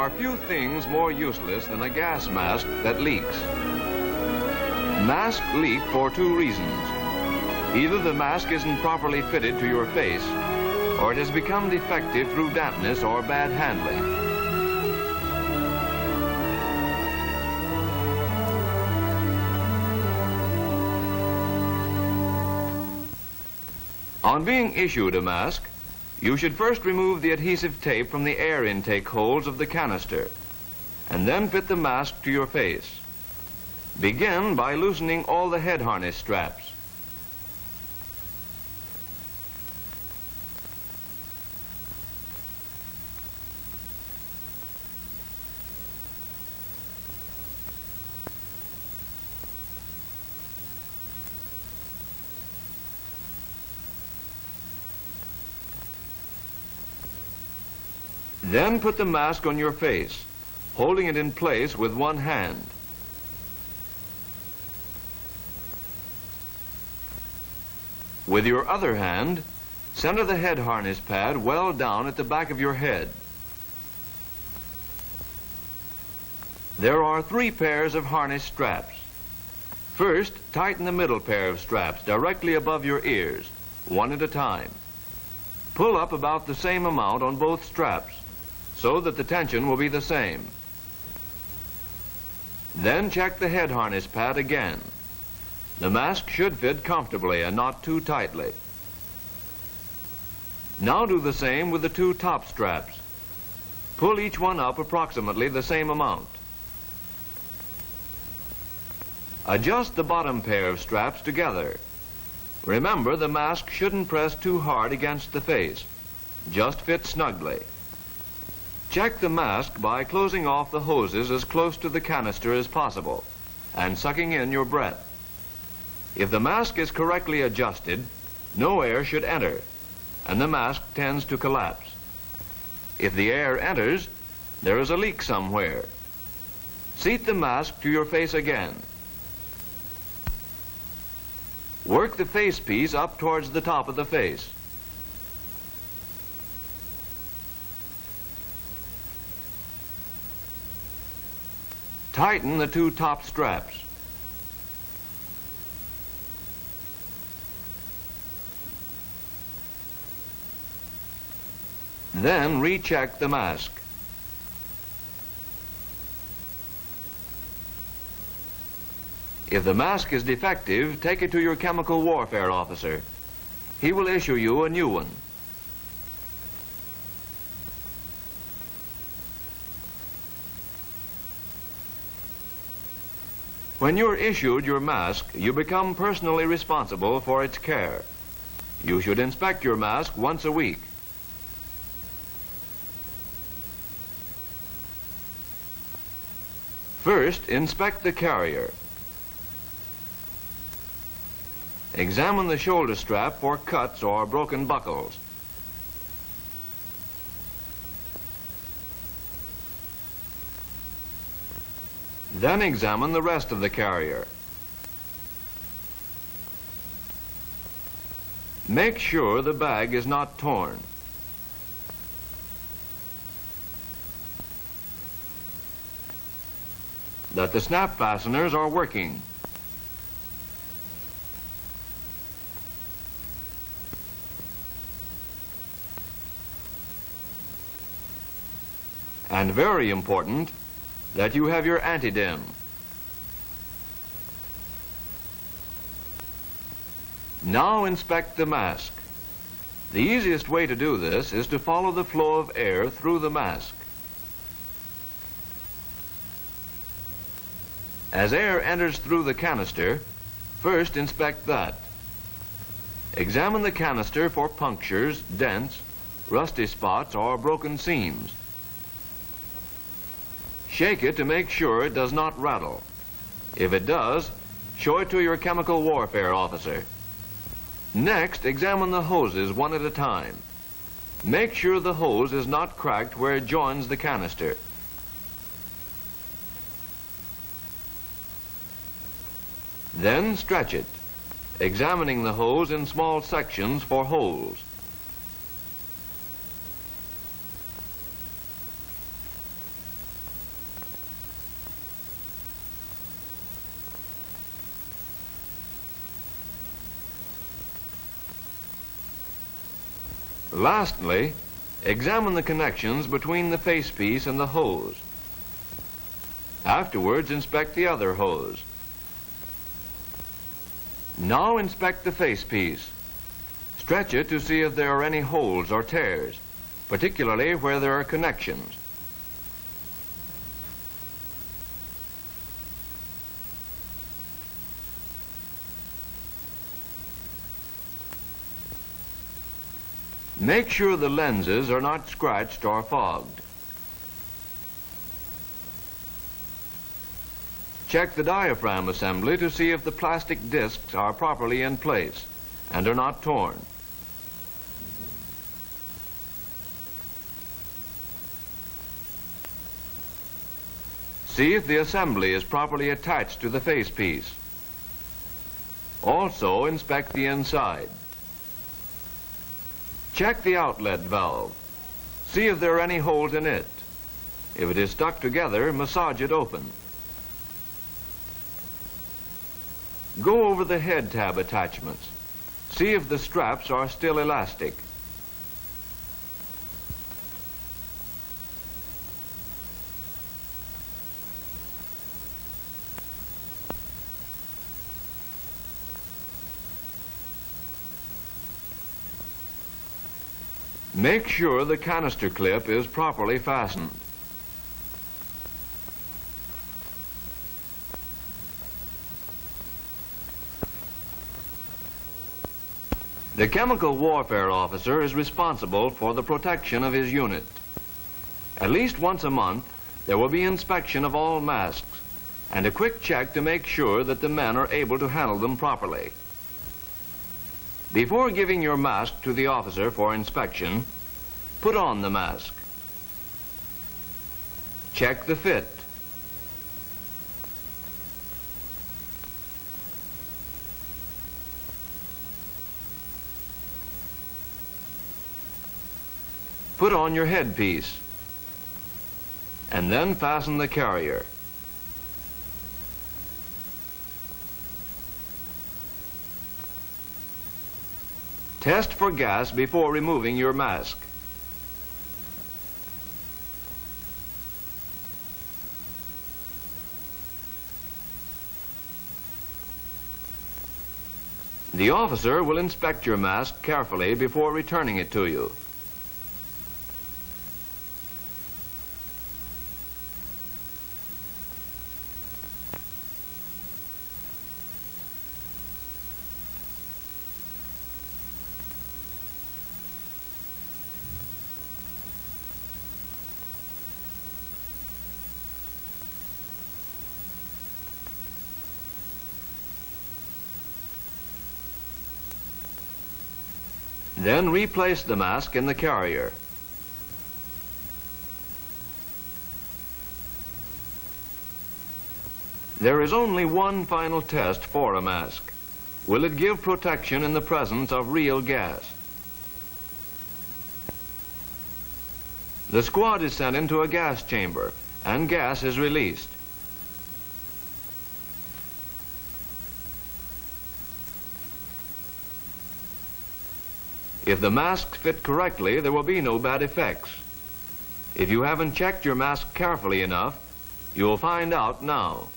are few things more useless than a gas mask that leaks. Masks leak for two reasons. Either the mask isn't properly fitted to your face, or it has become defective through dampness or bad handling. On being issued a mask, you should first remove the adhesive tape from the air intake holes of the canister, and then fit the mask to your face. Begin by loosening all the head harness straps. Then put the mask on your face, holding it in place with one hand. With your other hand, center the head harness pad well down at the back of your head. There are 3 pairs of harness straps. First, tighten the middle pair of straps directly above your ears, one at a time. Pull up about the same amount on both straps, so that the tension will be the same. Then check the head harness pad again. The mask should fit comfortably and not too tightly. Now do the same with the 2 top straps. Pull each one up approximately the same amount. Adjust the bottom pair of straps together. Remember, the mask shouldn't press too hard against the face. Just fit snugly. Check the mask by closing off the hoses as close to the canister as possible and sucking in your breath. If the mask is correctly adjusted, no air should enter, and the mask tends to collapse. If the air enters, there is a leak somewhere. Seat the mask to your face again. Work the face piece up towards the top of the face. Tighten the 2 top straps. Then recheck the mask. If the mask is defective, take it to your chemical warfare officer. He will issue you a new one. When you're issued your mask, you become personally responsible for its care. You should inspect your mask once a week. First, inspect the carrier. Examine the shoulder strap for cuts or broken buckles. Then examine the rest of the carrier. Make sure the bag is not torn. That the snap fasteners are working. And very important, that you have your anti-dim. Now inspect the mask. The easiest way to do this is to follow the flow of air through the mask. As air enters through the canister, first inspect that. Examine the canister for punctures, dents, rusty spots, or broken seams. Shake it to make sure it does not rattle. If it does, show it to your chemical warfare officer. Next, examine the hoses one at a time. Make sure the hose is not cracked where it joins the canister. Then stretch it, examining the hose in small sections for holes. Lastly, examine the connections between the facepiece and the hose. Afterwards, inspect the other hose. Now inspect the facepiece. Stretch it to see if there are any holes or tears, particularly where there are connections. Make sure the lenses are not scratched or fogged. Check the diaphragm assembly to see if the plastic discs are properly in place and are not torn. See if the assembly is properly attached to the facepiece. Also, inspect the inside. Check the outlet valve. See if there are any holes in it. If it is stuck together, massage it open. Go over the head tab attachments. See if the straps are still elastic. Make sure the canister clip is properly fastened. The chemical warfare officer is responsible for the protection of his unit. At least once a month, there will be inspection of all masks and a quick check to make sure that the men are able to handle them properly. Before giving your mask to the officer for inspection, put on the mask. Check the fit. Put on your headpiece, and then fasten the carrier. Test for gas before removing your mask. The officer will inspect your mask carefully before returning it to you. Then replace the mask in the carrier. There is only one final test for a mask. Will it give protection in the presence of real gas? The squad is sent into a gas chamber, and gas is released. If the masks fit correctly, there will be no bad effects. If you haven't checked your mask carefully enough, you will find out now.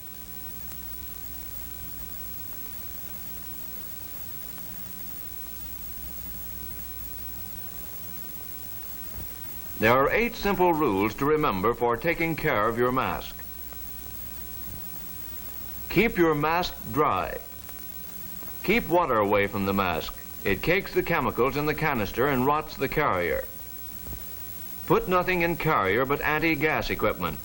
There are 8 simple rules to remember for taking care of your mask. Keep your mask dry. Keep water away from the mask. It cakes the chemicals in the canister and rots the carrier. Put nothing in carrier but anti-gas equipment.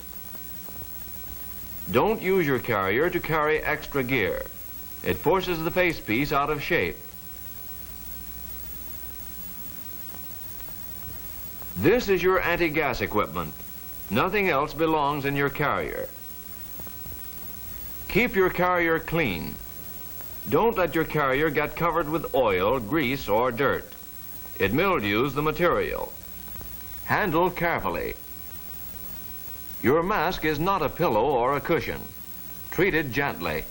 Don't use your carrier to carry extra gear. It forces the facepiece out of shape. This is your anti-gas equipment. Nothing else belongs in your carrier. Keep your carrier clean. Don't let your carrier get covered with oil, grease, or dirt. It mildews the material. Handle carefully. Your mask is not a pillow or a cushion. Treat it gently.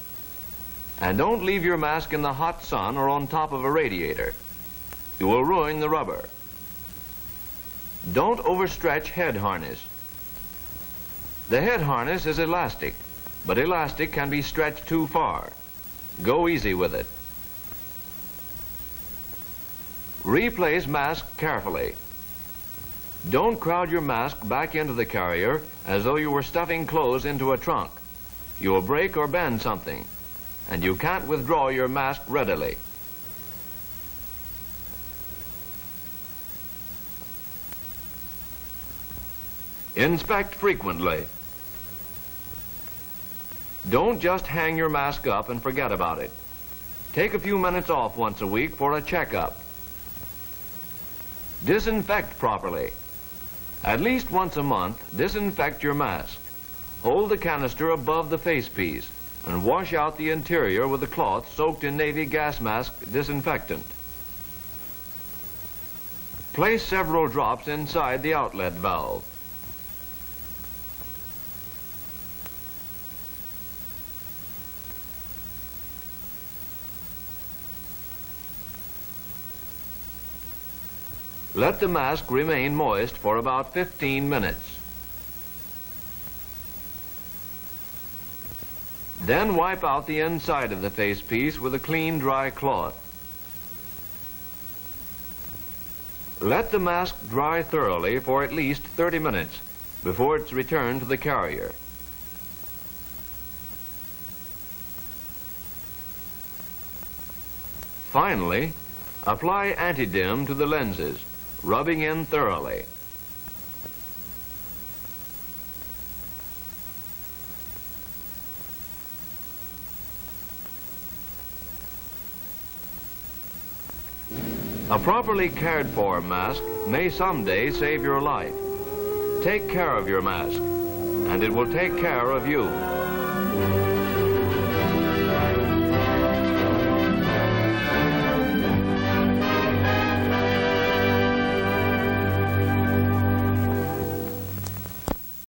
And don't leave your mask in the hot sun or on top of a radiator. You will ruin the rubber. Don't overstretch head harness. The head harness is elastic, but elastic can be stretched too far. Go easy with it. Replace mask carefully. Don't crowd your mask back into the carrier as though you were stuffing clothes into a trunk. You'll break or bend something, and you can't withdraw your mask readily. Inspect frequently. Don't just hang your mask up and forget about it. Take a few minutes off once a week for a checkup. Disinfect properly. At least once a month, disinfect your mask. Hold the canister above the facepiece and wash out the interior with a cloth soaked in Navy gas mask disinfectant. Place several drops inside the outlet valve. Let the mask remain moist for about 15 minutes. Then wipe out the inside of the facepiece with a clean, dry cloth. Let the mask dry thoroughly for at least 30 minutes before it's returned to the carrier. Finally, apply anti-dim to the lenses, rubbing in thoroughly. A properly cared for mask may someday save your life. Take care of your mask, and it will take care of you.